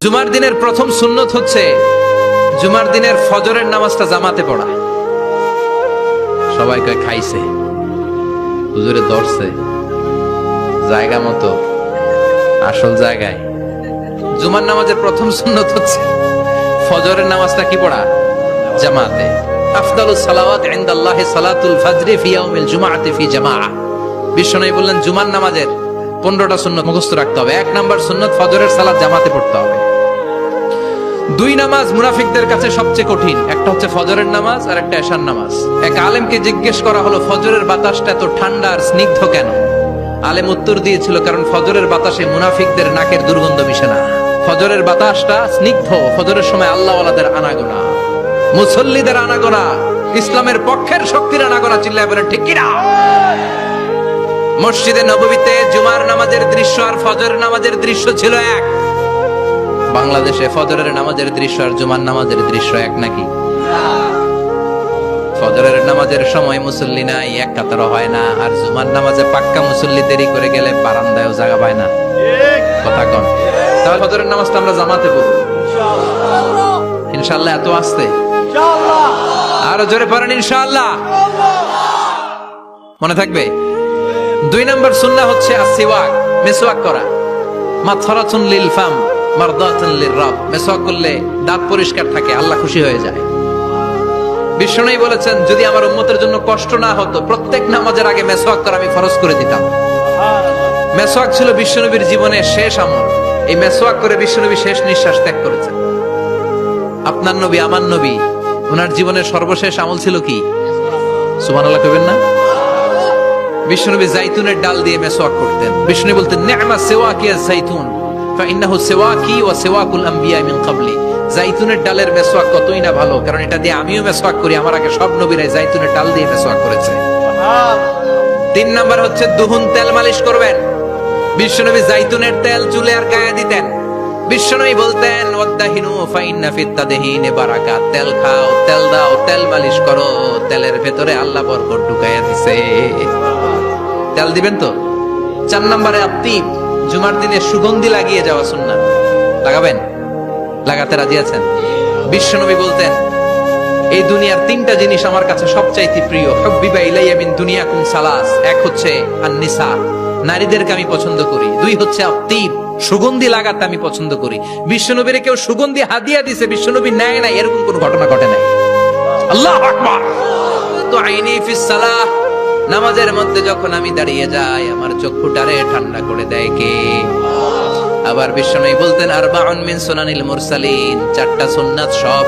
জুমার দিনের প্রথম সুন্নত হচ্ছে জুমার দিনের ফজরের নামাজটা জামাতে পড়া। সবাই কয় খাইছে, হুজুরে ধরছে জায়গা মতো, আসল জায়গায়। জুমার নামাজের প্রথম সুন্নত হচ্ছে ফজরের নামাজটা কি পড়া? জামাতে। আফদালুস সালাওয়াত ইনদাল্লাহি সালাতুল ফাজরি ফি ইয়াউমিল জুমআতি ফি জামাআহ। বিশ্বনবী বললেন জুমার নামাজের 15টা সুন্নত মুখস্থ রাখতে হবে। 1 নাম্বার সুন্নত ফজরের সালাত জামাতে পড়তে হবে। 2 নামাজ মুনাফিকদের কাছে সবচেয়ে কঠিন, একটা হচ্ছে ফজরের নামাজ আর একটা এশার নামাজ। এক আলেমকে জিজ্ঞেস করা হলো ফজরের বাতাসটা এত ঠান্ডা আর স্নিগ্ধ কেন? আলেম উত্তর দিয়েছিল কারণ ফজরের বাতাসে মুনাফিকদের নাকের দুর্গন্ধ মিশে না। ফজরের বাতাসটা স্নিগ্ধ, ফজরের সময় আল্লাহওয়ালাদের আনাগোনা, মুসল্লিদের আনাগোনা, ইসলামের পক্ষের শক্তির আনাগোনা। চিল্লায় বলেন ঠিক কিনা? মসজিদে নববীতে জুমার নামাজের দৃশ্য আর ফজরের নামাজের দৃশ্য ছিল এক। বাংলাদেশে ফজরের নামাজের দৃশ্য আর জুমার নামাজের দৃশ্য এক নাকি? ফজরের নামাজের সময় মুসল্লি নাই, এক কাতারও হয় না, আর জুমার নামাজে পাক্কা মুসল্লি দেরি করে গেলে বারান্দায়ও জায়গা পায় না। কথা কন। তাহলে ফজরের নামাজটা আমরা জামাতে পড়ব ইনশাআল্লাহ। এত আসতে আরো জোরে পড়েন ইনশাআল্লাহ। মনে থাকবে? 2 নাম্বার সুন্নাহ হচ্ছে আসওয়াক, মিসওয়াক করা। মাতফারাতুন লিল ফাম মারদাতুন লিররাব। মিসওয়াক করলে দাঁত পরিষ্কার থাকে, আল্লাহ খুশি হয়ে যায়। বিশ্বনবী বলেছেন যদি আমার উম্মতের জন্য কষ্ট না হতো প্রত্যেক নামাজের আগে মিসওয়াক করা আমি ফরজ করে দিতাম। মিসওয়াক ছিল বিশ্বনবীর জীবনের শেষ আমল। এই মিসওয়াক করে বিশ্বনবী শেষ নিঃশ্বাস ত্যাগ করেছেন। আপনার নবী, আমার নবী, ওনার জীবনের সর্বশেষ আমল ছিল কি? সুবহানাল্লাহ কইবেন না? বিশ্বনবী জাইতুনের ডাল দিয়ে মিসওয়াক করতেন। বিশ্বনবী বলতেন নি'মা সিওয়াকিয়া যাইতুন ফাইন্নাহু সিওয়াকি ওয়া সিওয়াকুল আমবিয়া মিন ক্বাবলি। জাইতুনের ডালের মিসওয়াক কতই না ভালো, কারণ এটা দিয়ে আমিও মিসওয়াক করি, আমার আগে সব নবীরাই জাইতুনের ডাল দিয়ে মিসওয়াক করেছে। 3 নাম্বার হচ্ছে দুহুন, তেল মালিশ করবেন। বিশ্বনবী জাইতুনের তেল চুলে আর গায়ে দিতেন। বিশ্বনবী বলতেন ওয়াদাহিনু ফাইন্না ফিত তাদহিনি বারাকাত। তেল খাও, তেল দাও, তেল মালিশ করো, তেলের ভেতরে আল্লাহ বরকত ঢুকাইয়া দিছে। তেল দিবেন তো? 4 নম্বরে আত্তিব, জুমার দিনে সুগন্ধি লাগিয়ে যাওয়া সুন্নাত। লাগাবেন? লাগাতে রাজি আছেন? বিশ্বনবী বলতেন এই দুনিয়ার 3টা জিনিস আমার কাছে সবচাইতে প্রিয়। হুব্বিবা ইলাইয়া মিন দুনিয়াকুম সালাস। 1 হচ্ছে আন-নিসা, নারীদেরকে আমি পছন্দ করি। 2 হচ্ছে আত্তিব, সুগন্ধি লাগাতে আমি পছন্দ করি। বিশ্বনবীরে কেউ সুগন্ধি হাদিয়া দিছে, বিশ্বনবী নেয় না, এরকম কোনো ঘটনা ঘটে নাই। আল্লাহু আকবার। তো আইনি ফিস সালাহ, নামাজের মধ্যে যখন আমি দাঁড়িয়ে যাই আমার চক্ষুটারে ঠান্ডা করে দেয় কে? আবার বিশ্বনবী বলতেন আরবাউন মিন সুনানিল মুরসালিন, 4টা সুন্নাত সব